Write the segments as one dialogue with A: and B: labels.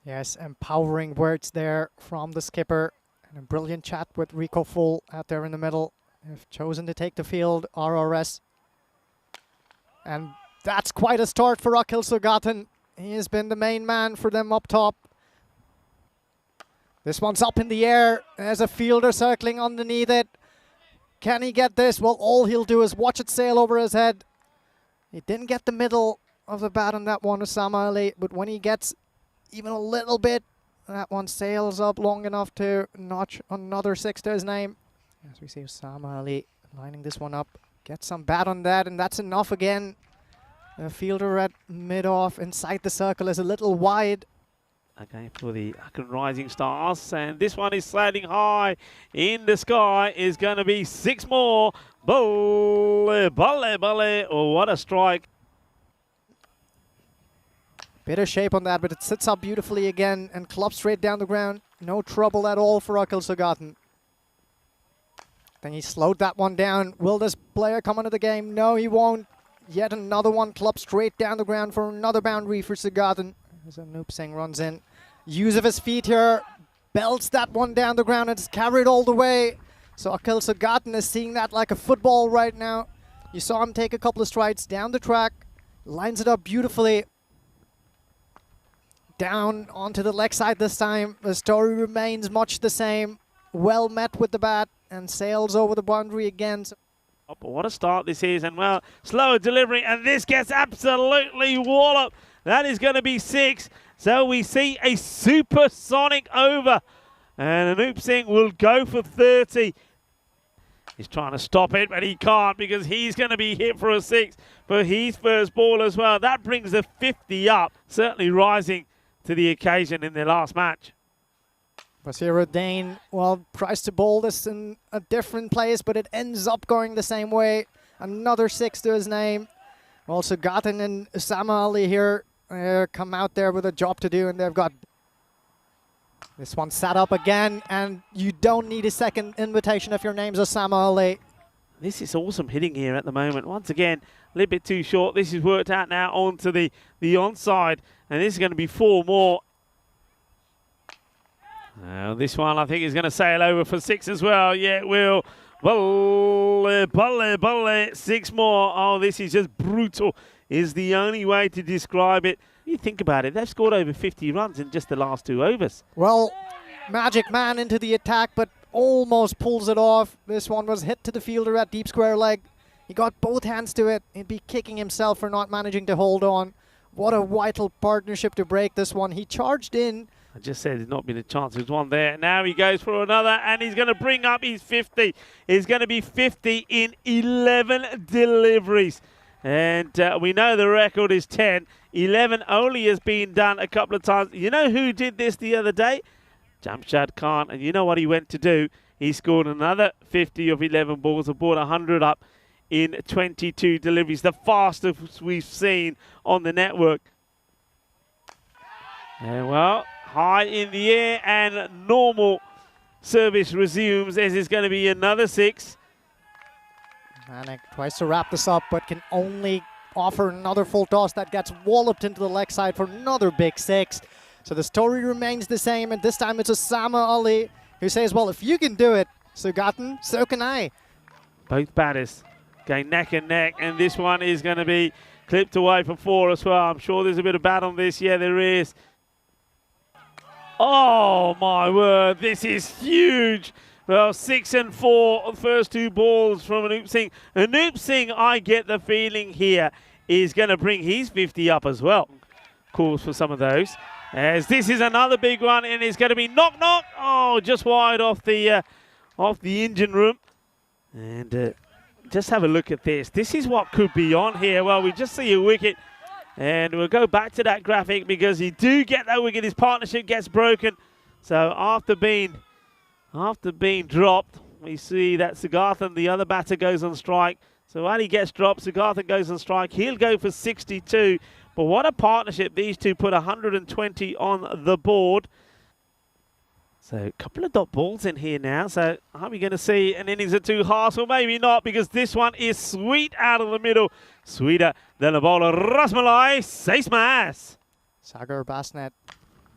A: Yes, empowering words there from the skipper. And a brilliant chat with Rico Full out there in the middle. They've chosen to take the field, RRS. And that's quite a start for Akhil Sugathan. He has been the main man for them up top. This one's up in the air. There's a fielder circling underneath it. Can he get this? Well, all he'll do is watch it sail over his head. He didn't get the middle of the bat on that one, Osama Ali, but when he gets even a little bit, that one sails up long enough to notch another 6 to his name. As we see Osama Ali lining this one up. Get some bat on that, and that's enough again. The fielder at mid-off inside the circle is a little wide.
B: Again for the Akhil Rising Stars, and this one is sliding high in the sky. Is going to be 6 more. Balle, balle, balle. Oh, what a strike.
A: Bit of shape on that, but it sits up beautifully again and clubs straight down the ground. No trouble at all for Akhil Sugathan. Then he slowed that one down. Will this player come into the game? No, he won't. Yet another one clubbed straight down the ground for another boundary for Sugathan. As Anoop Singh runs in. Use of his feet here. Belts that one down the ground. It's carried all the way. So Akhil Sugathan is seeing that like a football right now. You saw him take a couple of strides down the track. Lines it up beautifully. Down onto the leg side this time. The story remains much the same. Well met with the bat and sails over the boundary again.
B: Oh, but what a start this is, and well, slower delivery, and this gets absolutely walloped. That is going to be 6. So we see a supersonic over, and Anoop Singh will go for 30. He's trying to stop it, but he can't because he's going to be hit for a 6 for his first ball as well. That brings the 50 up, certainly rising to the occasion in their last match.
A: Wasiruddin, well, tries to bowl this in a different place, but it ends up going the same way. Another 6 to his name. Well, Sugathan and Osama Ali here come out there with a job to do, and they've got this one set up again, and you don't need a second invitation if your name's Osama Ali.
B: This is awesome hitting here at the moment. Once again, a little bit too short. This is worked out now onto the onside, and this is going to be 4 more. This one I think is going to sail over for 6 as well. Yeah, it will. Balle, balle, balle. 6 more. Oh, this is just brutal, is the only way to describe it. You think about it, they've scored over 50 runs in just the last 2 overs.
A: Well, Magic Man into the attack, but almost pulls it off. This one was hit to the fielder at deep square leg. He got both hands to it. He'd be kicking himself for not managing to hold on. What a vital partnership to break this one. He charged in.
B: I just said there's not been a chance. There's one there. Now he goes for another, and he's going to bring up his 50. He's going to be 50 in 11 deliveries. And we know the record is 10. 11 only has been done a couple of times. You know who did this the other day? Jamshad Khan. And you know what he went to do? He scored another 50 of 11 balls and brought 100 up in 22 deliveries. The fastest we've seen on the network. And well, high in the air, and normal service resumes as it's going to be another 6.
A: Manik tries to wrap this up, but can only offer another full toss that gets walloped into the leg side for another big 6. So the story remains the same, and this time it's Osama Ali who says, well, if you can do it, Sugathan, so can I.
B: Both batters going neck and neck, and this one is going to be clipped away for 4 as well. I'm sure there's a bit of bat on this. Yeah, there is. Oh, my word. This is huge. Well, 6 and 4, the first 2 balls from Anoop Singh. Anoop Singh, I get the feeling here, is going to bring his 50 up as well. Calls for some of those. As this is another big one, and it's going to be knock, knock. Oh, just wide off the engine room. And just have a look at this. This is what could be on here. Well, we just see a wicket. And we'll go back to that graphic because you do get that wicket. His partnership gets broken. So after being dropped, we see that Sugathan, the other batter, goes on strike. So when he gets dropped, Sugathan goes on strike. He'll go for 62. But what a partnership. These two put 120 on the board. So a couple of dot balls in here now. So are we going to see an innings or 2 halves? Well, maybe not, because this one is sweet out of the middle. Sweeter than a bowl of Rasmalai Seismas.
A: Sagar Basnet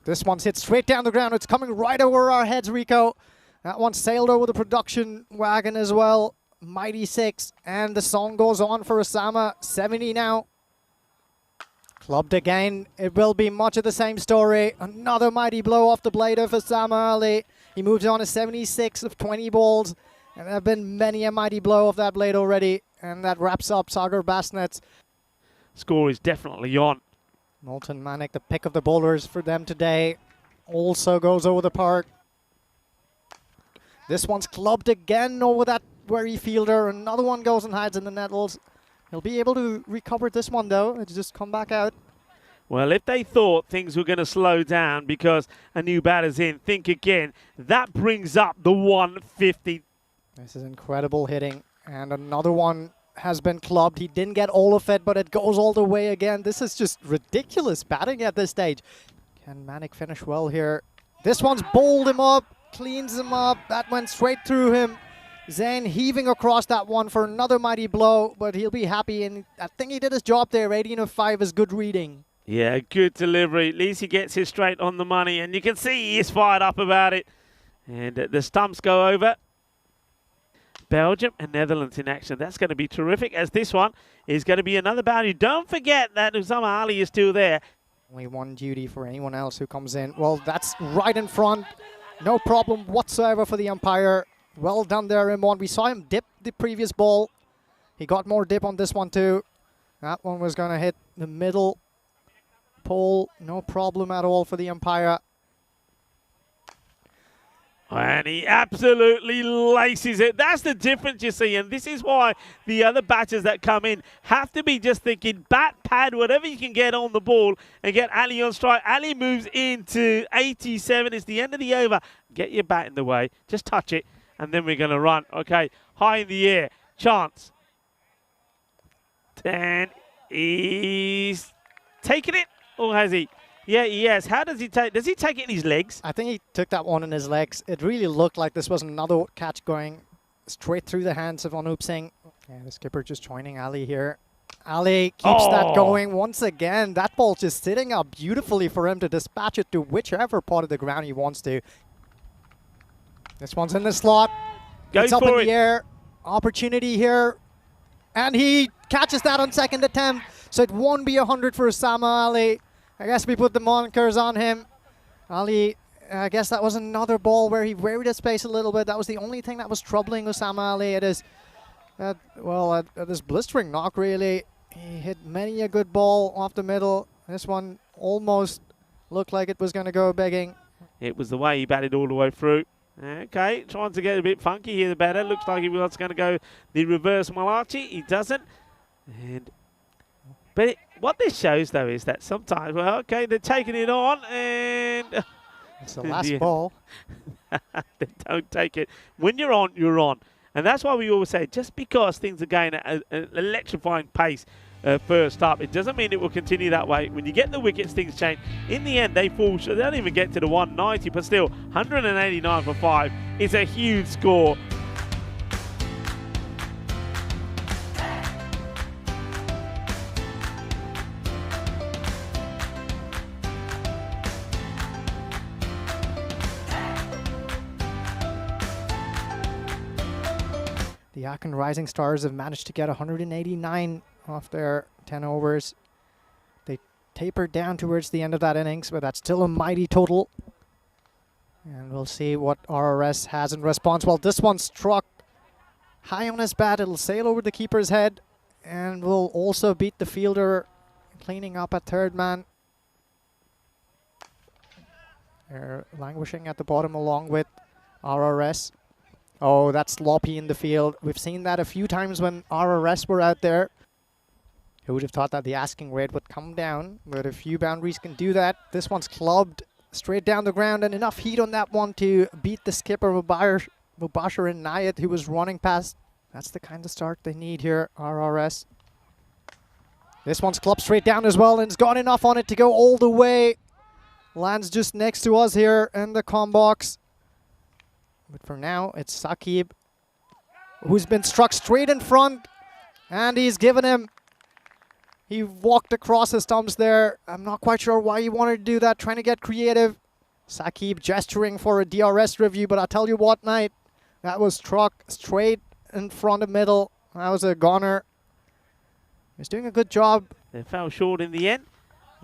A: This one's hit straight down the ground. It's coming right over our heads, Rico. That one sailed over the production wagon as well. Mighty 6. And the song goes on for Osama. 70 now. Clubbed again. It will be much of the same story. Another mighty blow off the blade of Osama Ali. He moves on to 76 of 20 balls. And there have been many a mighty blow off that blade already. And that wraps up Sagar Basnet's.
B: Score is definitely on.
A: Molten Manic, the pick of the bowlers for them today, also goes over the park. This one's clubbed again over that wary fielder. Another one goes and hides in the nettles. He'll be able to recover this one, though. It's just come back out.
B: Well, if they thought things were going to slow down because a new batter's in, think again. That brings up the 150.
A: This is incredible hitting. And another one has been clubbed. He didn't get all of it, but it goes all the way again. This is just ridiculous batting at this stage. Can Manic finish well here? This one's bowled him up, cleans him up. That went straight through him. Zayn heaving across that one for another mighty blow, but he'll be happy. And I think he did his job there. 18 of 5 is good reading.
B: Yeah, good delivery. At least he gets it straight on the money, and you can see he is fired up about it. And the stumps go over. Belgium and Netherlands in action. That's going to be terrific, as this one is going to be another boundary. Don't forget that Osama Ali is still there.
A: Only one duty for anyone else who comes in. Well, that's right in front. No problem whatsoever for the umpire. Well done there, M1. We saw him dip the previous ball. He got more dip on this one too. That one was going to hit the middle pole. No problem at all for the umpire.
B: And he absolutely laces it. That's the difference, you see. And this is why the other batters that come in have to be just thinking bat, pad, whatever you can get on the ball and get Ali on strike. Ali moves into 87. It's the end of the over. Get your bat in the way. Just touch it. And then we're going to run. Okay, high in the air. Chance. 10. He's taken it. Or has he? Yeah, he has. How does he take? Does he take it in his legs?
A: I think he took that one in his legs. It really looked like this was another catch going straight through the hands of Anup Singh. Yeah, the skipper just joining Ali here. Ali keeps that going once again. That ball just sitting up beautifully for him to dispatch it to whichever part of the ground he wants to. This one's in the slot. It's up in the air. Opportunity here. And he catches that on second attempt. So it won't be 100 for Osama Ali. I guess we put the monikers on him. Ali, I guess that was another ball where he varied his pace a little bit. That was the only thing that was troubling Osama Ali. It is, this blistering knock, really. He hit many a good ball off the middle. This one almost looked like it was going to go begging.
B: It was the way he batted all the way through. Okay, trying to get a bit funky here, the batter. Looks like he was going to go the reverse Malachi. He doesn't. But what this shows, though, is that sometimes, well, okay, they're taking it on, and
A: it's the last ball.
B: They don't take it. When you're on, you're on. And that's why we always say, just because things are going at an electrifying pace first up, it doesn't mean it will continue that way. When you get the wickets, things change. In the end, they fall. So they don't even get to the 190, but still, 189 for 5 is a huge score.
A: The Aachen Rising Stars have managed to get 189 off their 10 overs. They tapered down towards the end of that innings, but that's still a mighty total. And we'll see what RRS has in response. Well, this one struck high on his bat. It'll sail over the keeper's head and will also beat the fielder, cleaning up at third man. They're languishing at the bottom along with RRS. Oh, that's sloppy in the field. We've seen that a few times when RRS were out there. Who would have thought that the asking rate would come down? But a few boundaries can do that. This one's clubbed straight down the ground, and enough heat on that one to beat the skipper, Mubashir Nayat, who was running past. That's the kind of start they need here, RRS. This one's clubbed straight down as well, and it's got enough on it to go all the way. Lands just next to us here in the comm box. But for now, it's Saqib, who's been struck straight in front, and he's given him He walked across his stumps there. I'm not quite sure why he wanted to do that, trying to get creative. Saqib gesturing for a DRS review, but I'll tell you what, Knight, that was struck straight in front of middle. That was a goner. He's doing a good job.
B: They fell short in the end.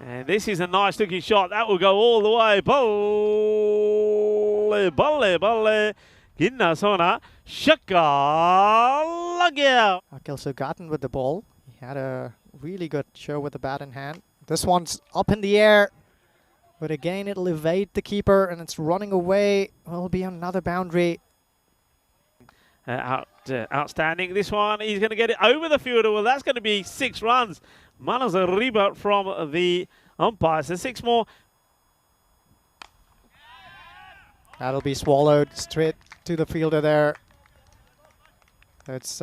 B: And this is a nice looking shot. That will go all the way. Balle, balle, balle. Ginna sona. Shaka lagya.
A: Akil Sugaten with the ball. He had a really good show with the bat in hand. This one's up in the air. But again, it'll evade the keeper and it's running away. Will be another boundary.
B: Outstanding. This one, he's going to get it over the fielder. Well, that's going to be 6 runs. Manos a rebound from the umpire. So 6 more.
A: That'll be swallowed straight to the fielder there. It's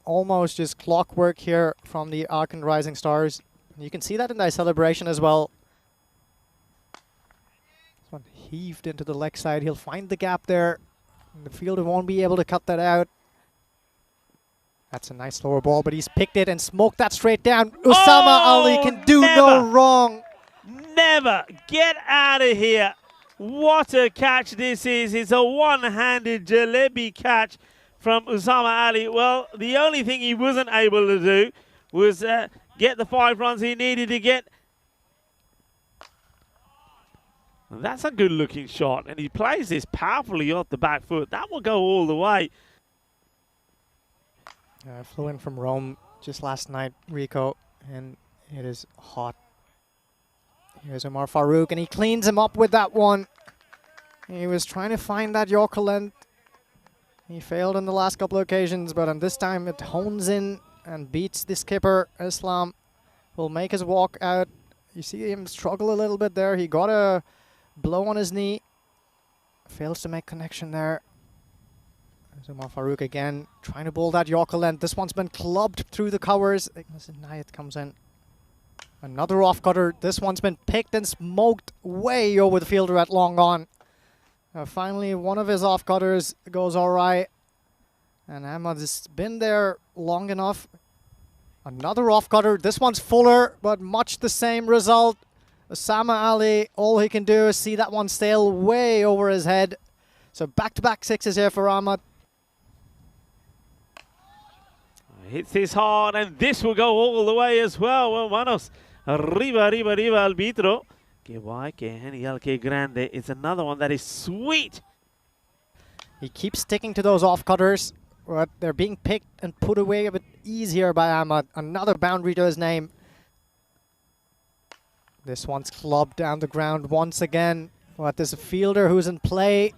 A: almost just clockwork here from the Aachen Rising Stars. You can see that in their celebration as well. This one heaved into the leg side. He'll find the gap there. And the fielder won't be able to cut that out. That's a nice lower ball, but he's picked it and smoked that straight down. Usama Ali can do no wrong.
B: Never. Get out of here. What a catch this is. It's a one-handed jalebi catch from Usama Ali. Well, the only thing he wasn't able to do was get the 5 runs he needed to get. And that's a good-looking shot, and he plays this powerfully off the back foot. That will go all the way.
A: I flew in from Rome just last night, Rico, and it is hot. Here's Omar Farouk, and he cleans him up with that one. He was trying to find that Yorker length. He failed on the last couple of occasions, but on this time it hones in and beats the skipper. Islam will make his walk out. You see him struggle a little bit there. He got a blow on his knee. Fails to make connection there. There's Omar Farouk again, trying to bowl that Yorker length. This one's been clubbed through the covers. Nayat comes in. Another off cutter. This one's been picked and smoked way over the fielder at long on. Finally, one of his off cutters goes all right. And Ahmad has been there long enough. Another off cutter. This one's fuller, but much the same result. Osama Ali, all he can do is see that one sail way over his head. So back-to-back 6s here for Ahmad.
B: Hits this hard, and this will go all the way as well. Well, Manos, arriba, arriba, arriba, arbitro. Que guay, que genial, que grande. It's another one that is sweet.
A: He keeps sticking to those off cutters, but they're being picked and put away a bit easier by Ahmad. Another boundary to his name. This one's clubbed down the ground once again. But there's a fielder who's in play.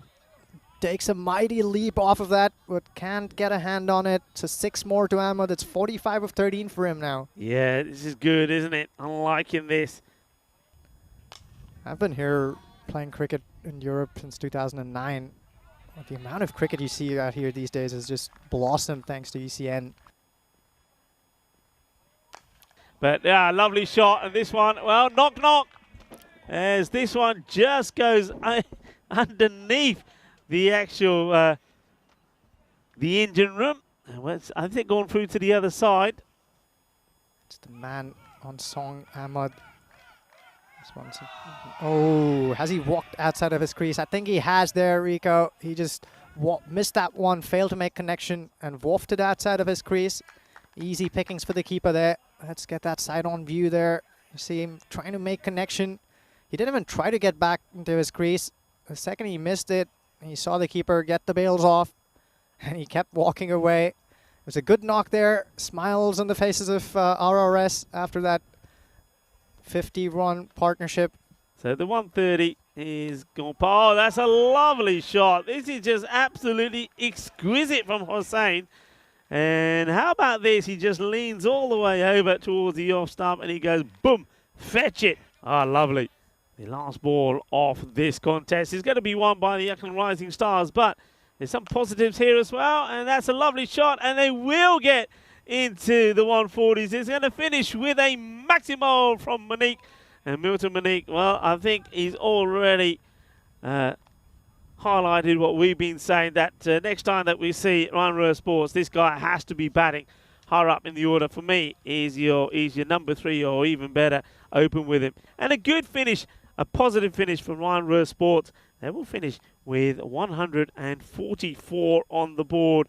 A: Takes a mighty leap off of that, but can't get a hand on it. So 6 more to Ahmad. It's 45 of 13 for him now.
B: Yeah, this is good, isn't it? I'm liking this.
A: I've been here playing cricket in Europe since 2009. The amount of cricket you see out here these days has just blossomed thanks to ECN.
B: But yeah, lovely shot. And this one, well, knock, knock. As this one just goes underneath the actual, the engine room. And I think going through to the other side.
A: It's the man on song, Ahmad. This one's, oh, has he walked outside of his crease? I think he has there, Rico. He just missed that one, failed to make connection, and wafted outside of his crease. Easy pickings for the keeper there. Let's get that side-on view there. You see him trying to make connection. He didn't even try to get back into his crease. The second he missed it, he saw the keeper get the bails off, and he kept walking away. It was a good knock there. Smiles on the faces of RRS after that 50-run partnership.
B: So the 130 is gone. Oh, that's a lovely shot. This is just absolutely exquisite from Hossein. And how about this? He just leans all the way over towards the off stump and he goes, boom, fetch it. Ah, lovely. The last ball of this contest is going to be won by the Aachen Rising Stars, but there's some positives here as well, and that's a lovely shot, and they will get into the 140s. It's going to finish with a maximo from Monique. And Milton Monique, well, I think he's already highlighted what we've been saying, that next time that we see RRS Sports, this guy has to be batting higher up in the order for me is your number 3 or even better. Open with him. And a good finish, a positive finish from RRS Sports. They will finish with 144 on the board.